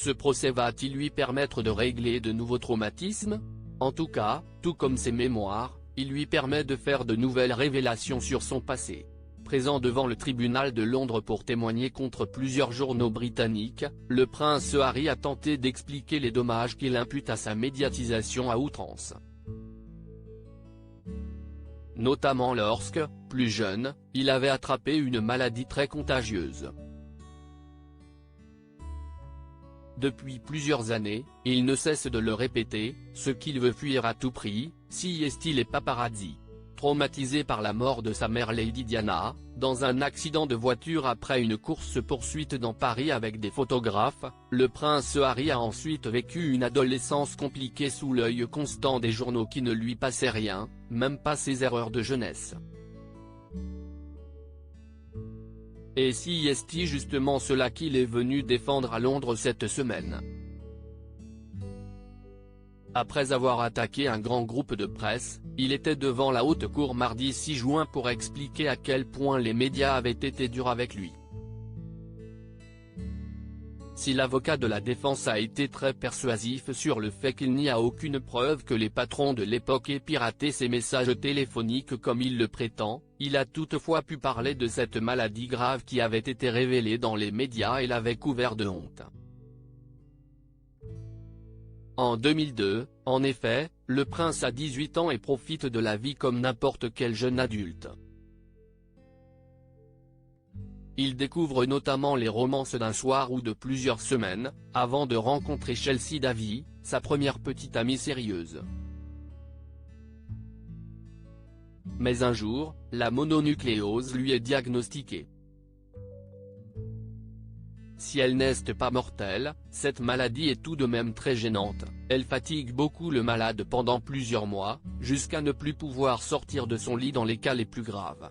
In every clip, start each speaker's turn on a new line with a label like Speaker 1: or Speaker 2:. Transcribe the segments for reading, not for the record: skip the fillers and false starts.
Speaker 1: Ce procès va-t-il lui permettre de régler de nouveaux traumatismes? En tout cas, tout comme ses mémoires, il lui permet de faire de nouvelles révélations sur son passé. Présent devant le tribunal de Londres pour témoigner contre plusieurs journaux britanniques, le prince Harry a tenté d'expliquer les dommages qu'il impute à sa médiatisation à outrance. Notamment lorsque, plus jeune, il avait attrapé une maladie très contagieuse. Depuis plusieurs années, il ne cesse de le répéter, ce qu'il veut fuir à tout prix, est-il les paparazzi. Traumatisé par la mort de sa mère Lady Diana, dans un accident de voiture après une course-poursuite dans Paris avec des photographes, le prince Harry a ensuite vécu une adolescence compliquée sous l'œil constant des journaux qui ne lui passaient rien, même pas ses erreurs de jeunesse. Et est-il justement cela qu'il est venu défendre à Londres cette semaine? Après avoir attaqué un grand groupe de presse, il était devant la haute cour mardi 6 juin pour expliquer à quel point les médias avaient été durs avec lui. Si l'avocat de la défense a été très persuasif sur le fait qu'il n'y a aucune preuve que les patrons de l'époque aient piraté ses messages téléphoniques comme il le prétend, il a toutefois pu parler de cette maladie grave qui avait été révélée dans les médias et l'avait couvert de honte. En 2002, en effet, le prince a 18 ans et profite de la vie comme n'importe quel jeune adulte. Il découvre notamment les romances d'un soir ou de plusieurs semaines, avant de rencontrer Chelsea Davy, sa première petite amie sérieuse. Mais un jour, la mononucléose lui est diagnostiquée. Si elle n'est pas mortelle, cette maladie est tout de même très gênante, elle fatigue beaucoup le malade pendant plusieurs mois, jusqu'à ne plus pouvoir sortir de son lit dans les cas les plus graves.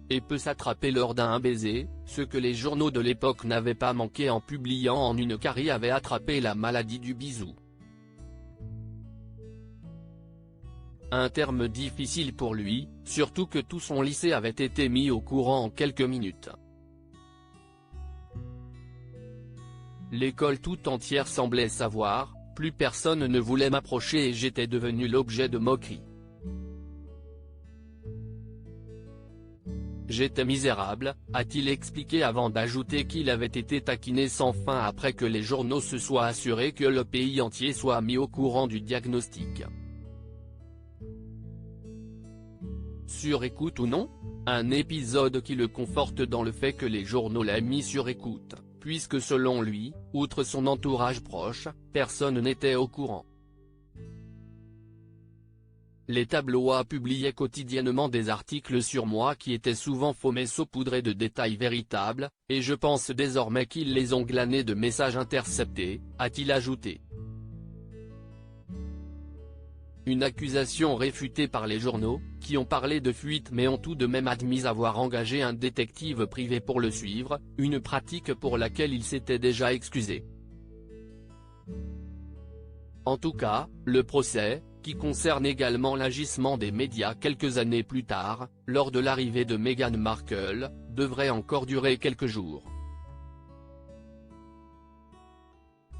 Speaker 1: Et peut s'attraper lors d'un baiser, ce que les journaux de l'époque n'avaient pas manqué en publiant en une qu'Harry avait attrapé la maladie du bisou. Un terme difficile pour lui, surtout que tout son lycée avait été mis au courant en quelques minutes. L'école tout entière semblait savoir, plus personne ne voulait m'approcher et j'étais devenu l'objet de moqueries. J'étais misérable, a-t-il expliqué avant d'ajouter qu'il avait été taquiné sans fin après que les journaux se soient assurés que le pays entier soit mis au courant du diagnostic. Sur écoute ou non? Un épisode qui le conforte dans le fait que les journaux l'aient mis sur écoute, puisque selon lui, outre son entourage proche, personne n'était au courant. Les tabloïds publiaient quotidiennement des articles sur moi qui étaient souvent faux mais saupoudrés de détails véritables, et je pense désormais qu'ils les ont glanés de messages interceptés, a-t-il ajouté. Une accusation réfutée par les journaux, qui ont parlé de fuite mais ont tout de même admis avoir engagé un détective privé pour le suivre, une pratique pour laquelle il s'était déjà excusé. En tout cas, le procès, qui concerne également l'agissement des médias quelques années plus tard, lors de l'arrivée de Meghan Markle, devrait encore durer quelques jours.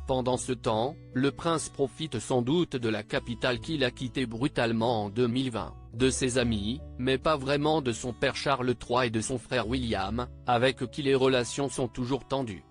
Speaker 1: Pendant ce temps, le prince profite sans doute de la capitale qu'il a quittée brutalement en 2020, de ses amis, mais pas vraiment de son père Charles III et de son frère William, avec qui les relations sont toujours tendues.